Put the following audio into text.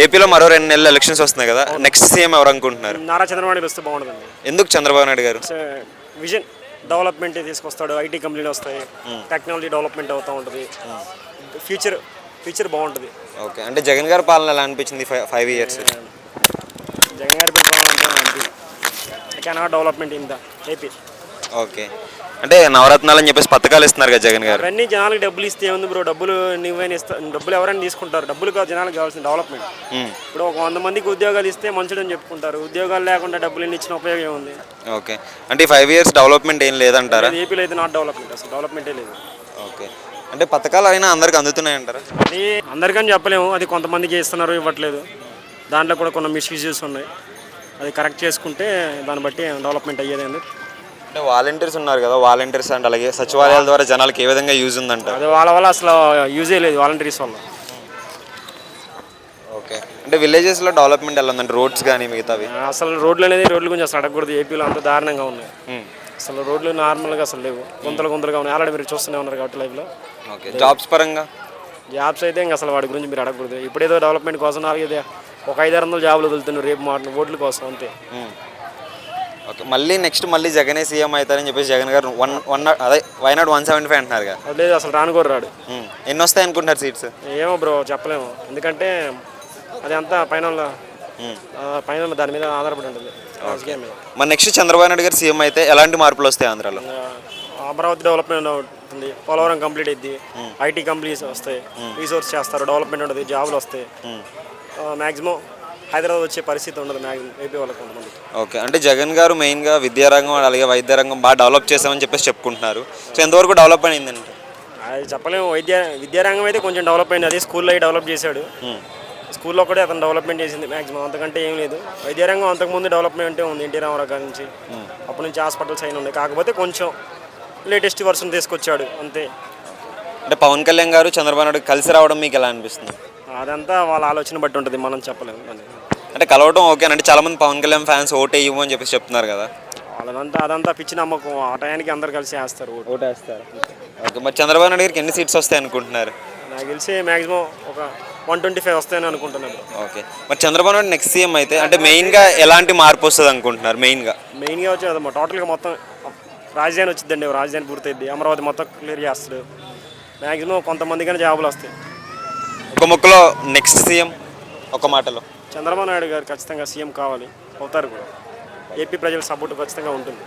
ఏపీలో మరో 2 నెలలు ఎలక్షన్స్ వస్తున్నాయి కదా, నెక్స్ట్ సీఎం ఎవరు అనుకుంటున్నారు? నారా చంద్రబాబు నాయుడు వస్తే బాగుంటుందండి. ఎందుకు చంద్రబాబు నాయుడు గారు? విజన్ డెవలప్మెంట్ తీసుకొస్తాడు, ఐటీ కంపెనీలు వస్తాయి, టెక్నాలజీ డెవలప్మెంట్ అవుతూ ఉంటుంది, ఫ్యూచర్ ఫ్యూచర్ బాగుంటుంది. ఓకే, అంటే జగన్ గారి పాలన ఎలా అనిపించింది 5 ఇయర్స్? జగన్ గారి cannot development in the AP. Okay, అంటే నవరత్నాలు అని చెప్పేసి పథకాలు ఇస్తున్నారు కదా జగన్ గారు. అవన్నీ జనాలకు డబ్బులు ఇస్తే ఉంది బ్రో, డబ్బులు నువ్వైనా ఇస్తా, డబ్బులు ఎవరైనా తీసుకుంటారు, డబ్బులు కాదు జనాలకు కావాల్సిన డెవలప్మెంట్. ఇప్పుడు ఒక 100 మందికి ఉద్యోగాలు ఇస్తే మంచిదని చెప్పుకుంటారు, ఉద్యోగాలు లేకుండా డబ్బులు ఎన్ని ఇచ్చిన ఉపయోగం ఉంది? ఓకే, అంటే 5 ఇయర్స్ డెవలప్మెంట్ ఏం లేదంటారా? ఏపీలో అయితే నాట్ డెవలప్మెంట్, అసలు డెవలప్మెంటే లేదు. ఓకే, అంటే పథకాలు అయినా అందరికి అందుతున్నాయి అంటారా? అది అందరికని చెప్పలేము, అది కొంతమందికి ఇస్తున్నారు, ఇవ్వట్లేదు. దాంట్లో కూడా కొన్ని మిస్యూజెస్ ఉన్నాయి, అది కరెక్ట్ చేసుకుంటే దాన్ని బట్టి డెవలప్మెంట్ అయ్యేది. అంటే వాలంటీర్స్ ఉన్నారు కదా, వాలంటీర్స్ అంటే అలాగే సచివాలయాల ద్వారా జనాలకు ఏ విధంగా యూజ్ ఉందంట? అది వాళ్ళ వల్ల అసలు యూజే లేదు, వాలంటీర్స్ వల్ల. ఓకే, అంటే విలేజెస్లో డెవలప్మెంట్ ఎలా ఉందంటే రోడ్స్ కానీ మిగతావి? అసలు రోడ్లు గురించి అసలు అడగకూడదు, ఏపీలో అంత దారుణంగా ఉన్నాయి. అసలు రోడ్లు నార్మల్గా అసలు లేవు, గుంతలుగా ఉన్నాయి. ఆల్రెడీ మీరు చూస్తూనే ఉన్నారు కాబట్టి లైవ్లో. ఓకే, జాబ్స్ పరంగా? జాబ్స్ అయితే ఇంకా అసలు వాడి గురించి మీరు అడగకూడదు. ఇప్పుడేదో డెవలప్మెంట్ కోసం ఒక 500-600 జాబులు వదులుతున్నారు రేపు ఓట్ల కోసం అంతే. ఓకే, మళ్ళీ జగనే సీఎం అవుతారని చెప్పేసి జగన్ గారు అదే వైనాడు 175 అంటున్నారు కదా? లేదు, అసలు రాడు. ఎన్ని వస్తాయి అనుకుంటున్నారు సీట్స్? ఏమో బ్రో, చెప్పలేము, ఎందుకంటే అది అంతా పైన దాని మీద ఆధారపడి ఉంటుంది. మరి నెక్స్ట్ చంద్రబాబు నాయుడు గారు సీఎం అయితే ఎలాంటి మార్పులు వస్తాయి ఆంధ్రాలో? అమరావతి డెవలప్మెంట్ ఉంటుంది, పోలవరం కంప్లీట్ అయింది, ఐటీ కంపెనీస్ వస్తాయి, రీసోర్స్ చేస్తారు, డెవలప్మెంట్ ఉంటుంది, జాబులు వస్తాయి. మ్యాక్సిమం హైదరాబాద్ వచ్చే పరిస్థితి ఉండదు ఏపీ వాళ్ళకి కొంతమంది. ఓకే, అంటే జగన్ గారు మెయిన్గా విద్యారంగం అలాగే వైద్య రంగం బాగా డెవలప్ చేసామని చెప్పేసి చెప్పుకుంటున్నారు. సో ఎంతవరకు డెవలప్ అయిందండి? అది చెప్పలేము. విద్యారంగం అయితే కొంచెం డెవలప్ అయింది, అది స్కూల్లో డెవలప్ చేశాడు. స్కూల్లో కూడా అతను డెవలప్మెంట్ చేసింది మ్యాక్సిమం, అంతకంటే ఏం లేదు. వైద్యరంగం అంతకుముందు డెవలప్మెంట్ ఉంది, ఎన్టీ రామారావు గారి నుంచి. అప్పటి నుంచి హాస్పిటల్స్ అయినా ఉన్నాయి, కాకపోతే కొంచెం లేటెస్ట్ వర్షన్ తీసుకొచ్చాడు అంతే. అంటే పవన్ కళ్యాణ్ గారు చంద్రబాబు నాయుడు కలిసి రావడం మీకు ఎలా అనిపిస్తుంది? అదంతా వాళ్ళ ఆలోచన బట్టి ఉంటుంది, మనం చెప్పలేము. అంటే కలవడం ఓకే అంటే చాలామంది పవన్ కళ్యాణ్ ఫ్యాన్స్ ఓటు ఇవ్వు అని చెప్పేసి చెప్తున్నారు కదా? అదంతా పిచ్చి నమ్మకం, ఆ టయానికి అందరు కలిసి వేస్తారు, ఓటేస్తారు. ఓకే, మరి చంద్రబాబు నాయుడు గారికి ఎన్ని సీట్స్ వస్తాయి అనుకుంటున్నారు? నాకు తెలిసి మ్యాక్సిమం ఒక 125 వస్తాయని అనుకుంటున్నాను. ఓకే, మరి చంద్రబాబు నాయుడు నెక్స్ట్ సీఎం అయితే అంటే మెయిన్గా ఎలాంటి మార్పు వస్తుంది అనుకుంటున్నారు? మెయిన్గా వచ్చేది టోటల్గా మొత్తం రాజధాని వచ్చిందండి, రాజధాని పూర్తయింది, అమరావతి మొత్తం క్లియర్ చేస్తాడు, మ్యాక్సిమం కొంతమందికైనా జాబులు వస్తాయి. ఒక ముక్కలో నెక్స్ట్ సీఎం ఒక మాటలో? చంద్రబాబు నాయుడు గారు ఖచ్చితంగా సీఎం కావాలి, అవుతారు కూడా. ఏపీ ప్రజల సపోర్ట్ ఖచ్చితంగా ఉంటుంది.